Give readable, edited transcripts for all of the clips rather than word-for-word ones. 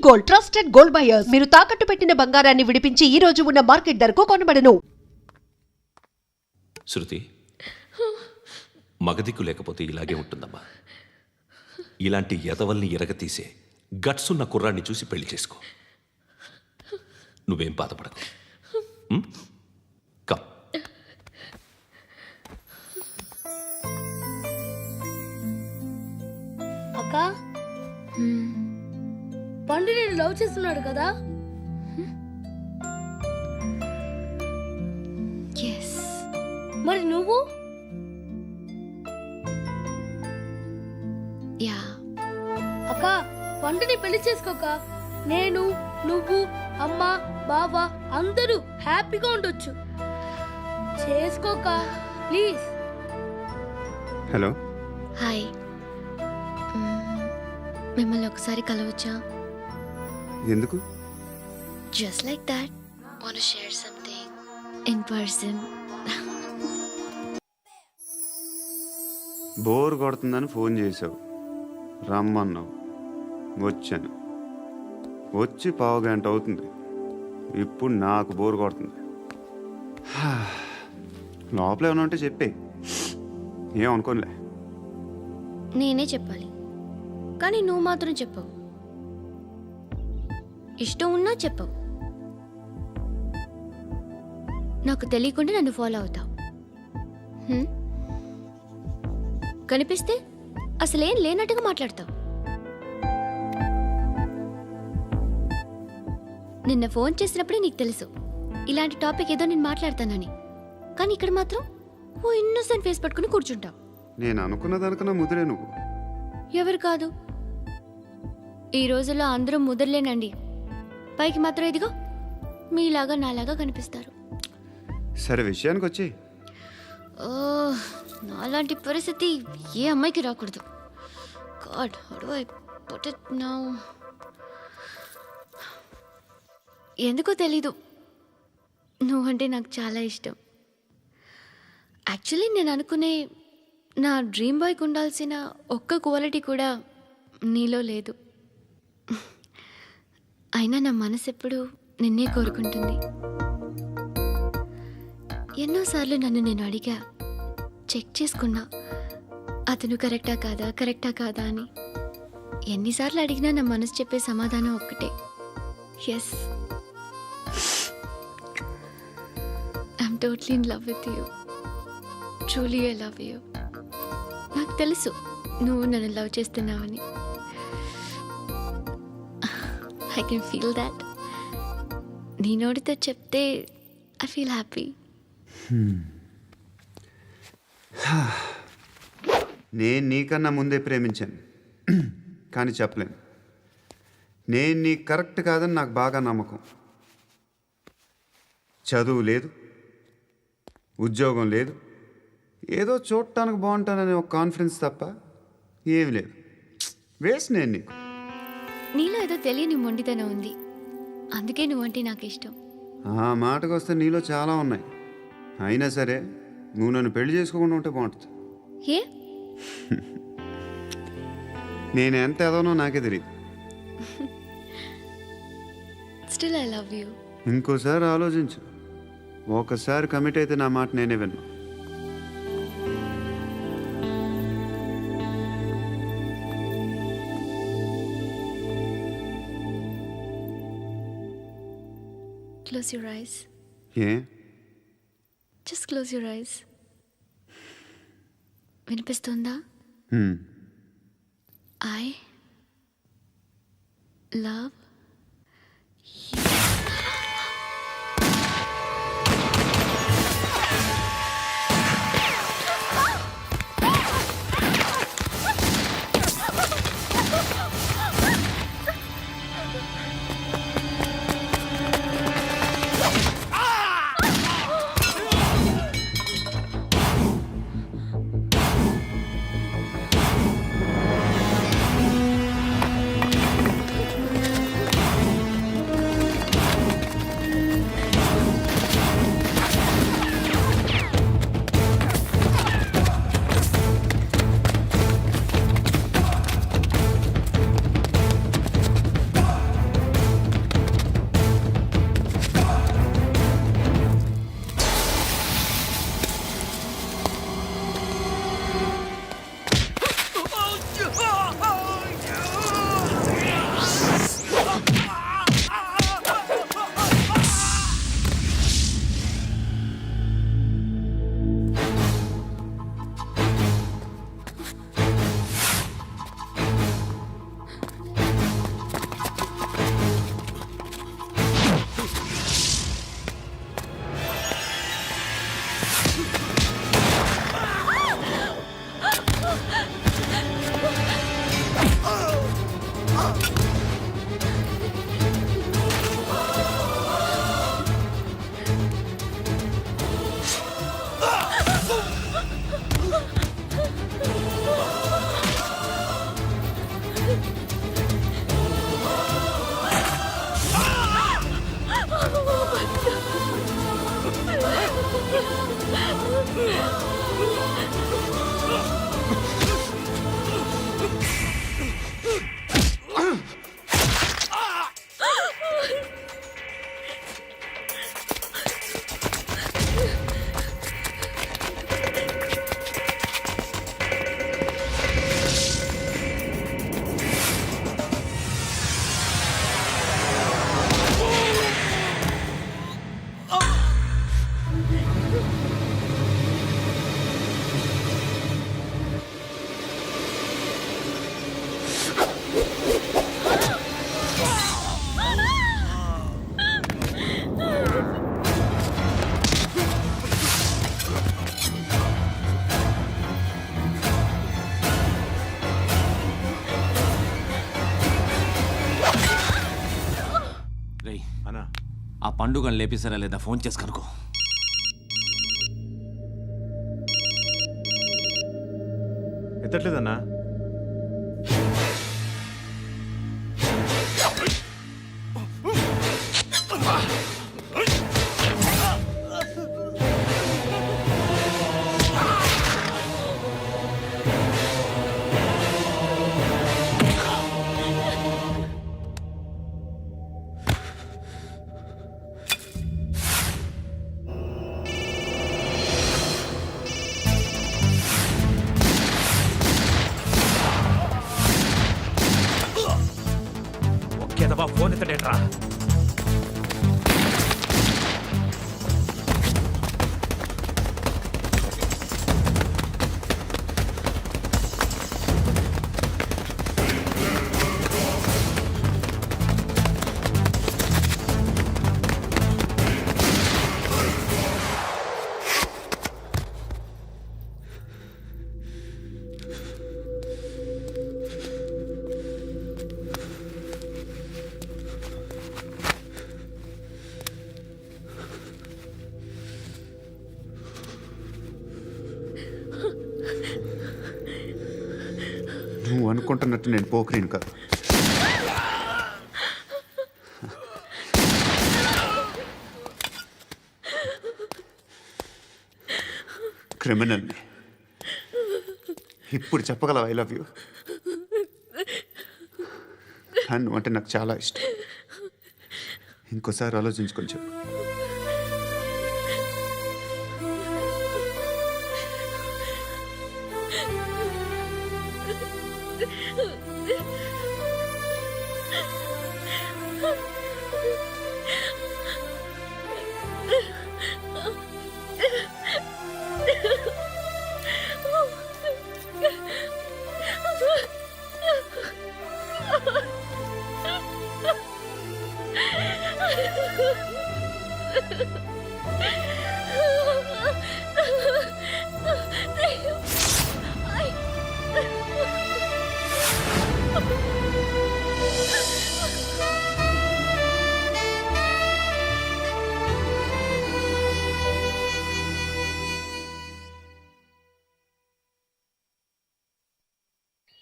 Gold, trusted gold buyers. మీరు తాకట్టు పెట్టిన బంగారాన్ని విడిపించి ఈ రోజు ఉన్న మార్కెట్ ధరకు కొనబడను. శృతి, మగదిక్కు లేకపోతే ఇలాగే ఉంటుందమ్మా. ఇలాంటి ఎదవల్ని ఎరగతీసే గట్స్ ఉన్న కుర్రాన్ని చూసి పెళ్లి చేసుకో. నువ్వేం బాధపడకు. కమ్. అక్క పండు నేను లవ్ చేస్తున్నాడు కదా. మరి నువ్వు? యా. అక్క పండుని పెళ్లి చేసుకోక నేను, నువ్వు, అమ్మ, బావ అందరూ హ్యాపీగా ఉండొచ్చు. చేసుకోక ప్లీజ్. హలో. హాయ్. మిమ్మల్ని ఒకసారి కలవచ్చా? ఎందుకు? Just like that. Want to share something in person. Bore కొడుతుందని ఫోన్ చేసావు, రమ్మన్నావు, వచ్చాను. వచ్చి పావు గంట అవుతుంది. ఇప్పుడు నాకు బోర్ కొడుతుంది. లోపల ఏమైనా ఉంటే చెప్పే, ఏమనుకోనిలే. నేనే చెప్పాలి కానీ నువ్వు మాత్రం చెప్పవు. ఇష్టం ఉన్నా చెప్పవు. నాకు తెలియకుండా నన్ను ఫాలో అవుతావు. కనిపిస్తే అసలేం లేనట్టుగా మాట్లాడతావు. నిన్న ఫోన్ చేసినప్పుడే నీకు తెలుసు ఇలాంటి టాపిక్ ఏదో నేను మాట్లాడతానని. కానీ ఇక్కడ మాత్రం ఓ ఇన్నోసెంట్ ఫేస్ పట్టుకుని కూర్చుంటావు. నేను అనుకున్న దానికన్నా ముదిరే నువ్వు. ఎవరు కాదు, ఈ రోజుల్లో అందరూ ముదరలేనండి. పైకి మాత్రం ఇదిగో మీలాగా నాలాగా కనిపిస్తారు. సరే విషయానికి వచ్చి. నాలాంటి పరిస్థితి ఏ అమ్మాయికి రాకూడదు. God, how do I put it now? ఎందుకో తెలీదు, నువ్వంటే నాకు చాలా ఇష్టం. యాక్చువల్లీ నేను అనుకునే నా డ్రీమ్ బాయ్కి ఉండాల్సిన ఒక్క క్వాలిటీ కూడా నీలో లేదు. అయినా నా మనసు ఎప్పుడు నిన్నే కోరుకుంటుంది. ఎన్నోసార్లు నన్ను నేను అడిగా, చెక్ చేసుకున్నా అతను కరెక్టా కాదా అని. ఎన్నిసార్లు అడిగినా నా మనసు చెప్పే సమాధానం ఒక్కటే, yes, I'm totally in love with you. Truly I love you. నాకు తెలుసు నువ్వు నన్ను లవ్ చేస్తున్నావని. I can feel that. నీ నోటితో చెప్తే ఐ ఫీల్ హ్యాపీ. నేను నీకన్నా ముందే ప్రేమించాను, కానీ చెప్పలేను. నేను నీకు కరెక్ట్ కాదని నాకు బాగా నమ్మకం. చదువు లేదు, ఉద్యోగం లేదు, ఏదో చూడటానికి బాగుంటాననే ఒక కాన్ఫిడెన్స్ తప్ప ఏమి లేదు. వేస్ట్ నేను నీకు. నీలో ఏదో తెలియని మొండితనం ఉంది, అందుకే నువ్వంటే నాకు ఇష్టం. ఆ మాటకు వస్తే నీలో చాలా ఉన్నాయి. అయినా సరే నువ్వు నన్ను పెళ్లి చేసుకోకుండా ఉంటే బాగుంటుంది. ఏ? నేను ఎంత ఎదవనో నాకే తెలియదు. Still I love you. ఇంకోసారి ఆలోచించు. ఒకసారి కమిట్ అయితే నా మాట నేనే విన్నా. Close your eyes. A? Just close your eyes. వినిపిస్తుందా? I love you. ఆ పండుగను లేపేసారా లేదా ఫోన్ చేసి కనుకో. ఎత్తట్లేదన్నా. ఒకేదవా ఫోన్ ఎత్తడేట్రా. నువ్వు అనుకుంటున్నట్టు నేను పోకరీని కాదు. క్రిమినల్ని. ఇప్పుడు చెప్పగలవు ఐ లవ్ యూ. నువ్వు అంటే నాకు చాలా ఇష్టం. ఇంకోసారి ఆలోచించుకొని చెప్పు.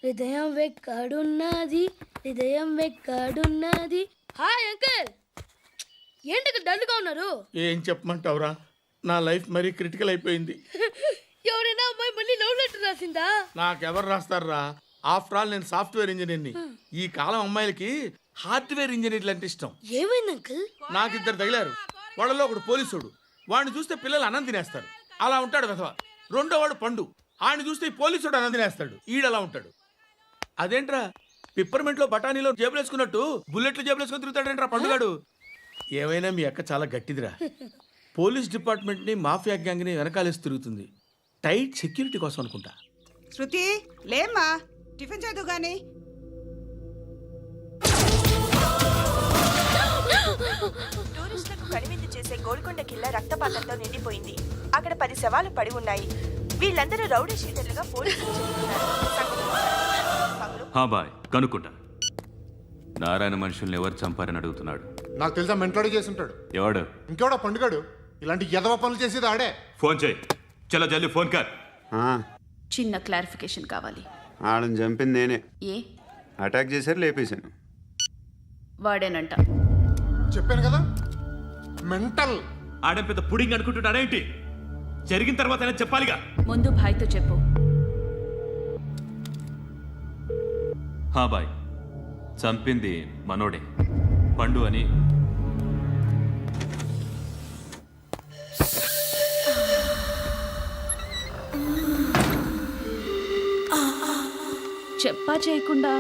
హృదయం వెక్కడున్నది, హృదయం వెక్కడున్నది. హాయ్ అంకుల్, ఏంటి డల్గా ఉన్నారు? ఏం చెప్పమంటావురా, నా లైఫ్ మరీ క్రిటికల్ అయిపోయింది. ఎవరైనా అమ్మాయి మళ్ళీ లవ్ లెటర్ రాసిందా? నాకెవరు రాస్తారా? ఆఫ్టర్ ఆల్ నేను సాఫ్ట్వేర్ ఇంజనీర్ని. ఈ కాలం అమ్మాయిలకి హార్డ్వేర్ ఇంజనీర్లు అంటే ఇష్టం. ఏమైంది అంకుల్? నాకు ఇద్దరు తగిలారు. వాళ్ళలో ఒకడు పోలీసుడు. వాడిని చూస్తే పిల్లలు అన్నం తినేస్తారు, అలా ఉంటాడు వెధవ. రెండో వాడు పండు. ఆయన చూస్తే ఈ పోలీసుడు అన్నం తినేస్తాడు, ఈడలా ఉంటాడు. అదేంట్రా, పిప్పర్మెంట్లో బఠానీలో జేబులు వేసుకున్నట్టు బుల్లెట్లు జేబులు వేసుకుని తిరుగుతాడేంట్రా పండుగాడు. ఏమైనా మీ అక్క చాలా గట్టిదిరా. పోలీస్ డిపార్ట్మెంట్ని మాఫియా గ్యాంగ్ని వెనకాలేసి తిరుగుతుంది. టైట్ సెక్యూరిటీ కోసం అనుకుంటా. శృతి లేమ్మా, టిఫిన్ చేద్దు గాని. టూరిస్టులకు కనువిందు చేసే గోల్కొండ కిల్లా రక్తపాతంతో నిండిపోయింది. అక్కడ 10 శవాలు పడి ఉన్నాయి. వీళ్ళందరూ రౌడీ షీటర్లుగా పోలీసులు చెబుతున్నారు. బాయ్ కనుక్కుంటా. నారాయణ మనుషుల్ని ఎవరు చంపారని అడుగుతున్నాడు. నాకు తెలుసా, మెంటలాడి చేసి ఉంటాడు. ఎవడు? ఇంకెవడా పండుగాడు. ఇలాంటి ఎదవ పనులు చేసేది ఆడే. ఫోన్ చేయి. చలో జల్దీ ఫోన్ కర్. చిన్న క్లారిఫికేషన్ కావాలి. ఆడని చంపింది నేనే. ఏ? అటాక్ చేశారు, లేపేశాను. వాడేనంట. చెప్పాను కదా, మెంటల్. ఆడే పెద్ద పుడింగ్ అనుకుంటున్నాడేంటి? జరిగిన తర్వాత అయినా చెప్పాలిగా. ముందు భాయ్తో చెప్పు. బాయ్, చంపింది మనోడే, పండు అని. చెప్పా చేయకుండా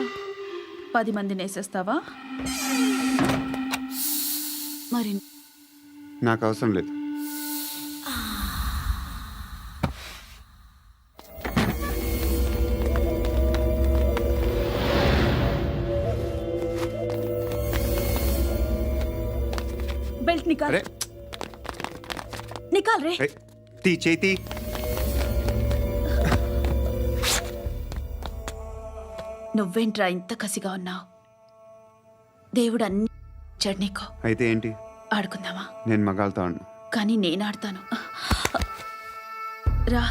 10 మందిని వేసేస్తావా? మరి నాకు అవసరం లేదు. బెల్ట్ నికాల్. నికాల్ రే. తీ చేతి. నువ్వేంట్రా ఇంత కసిగా ఉన్నావు? దేవుడు అన్ని ఇచ్చాడు నీకు. అయితే ఏంటి? ఆడుకుందామా? నేను మగాళ్ళతో ఆడను. కానీ నేను ఆడతాను. రా.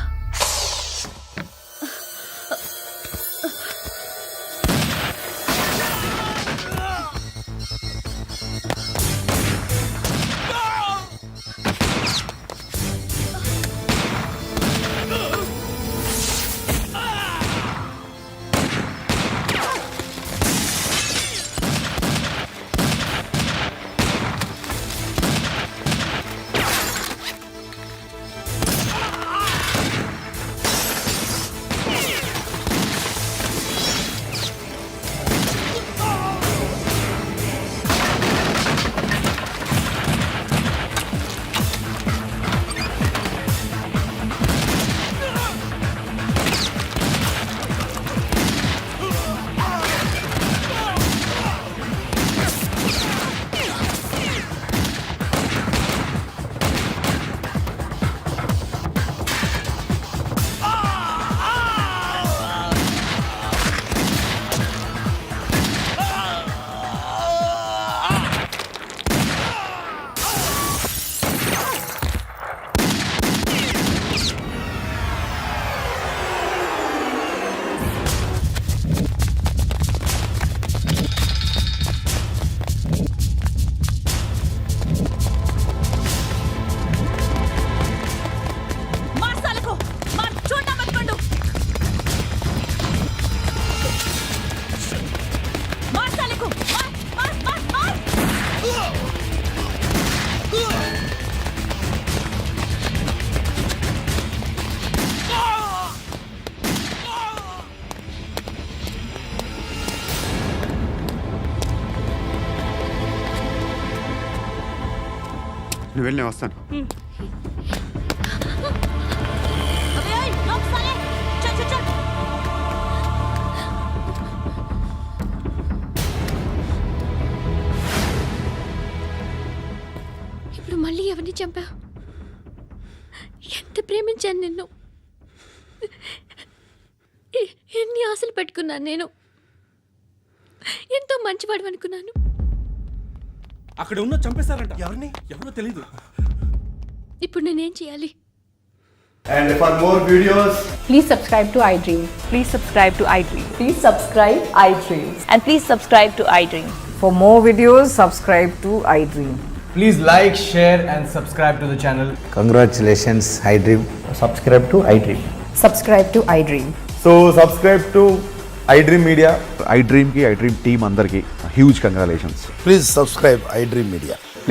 నువ్వు వెళ్ళి నేను వస్తాను. ఇప్పుడు మళ్ళీ ఎవరిని చంపా? ఎంత ప్రేమించాను నిన్ను, ఎన్ని ఆశలు పెట్టుకున్నాను నేను. ఎంతో మంచివాడు అనుకున్నాను. అక్కడ ఉన్న చంపేశారంట. ఎవరో తెలీదు. ఇప్పుడు నేనేం చేయాలి? And for more videos, Please subscribe to iDream. Please subscribe to iDream. Please subscribe iDream. And please subscribe to iDream. For more videos, subscribe to iDream. Please like, share and subscribe to the channel. Congratulations, iDream. Subscribe to iDream. Subscribe to iDream. So subscribe to iDream Media. iDream team అందరికి huge congratulations. Please subscribe iDream Media.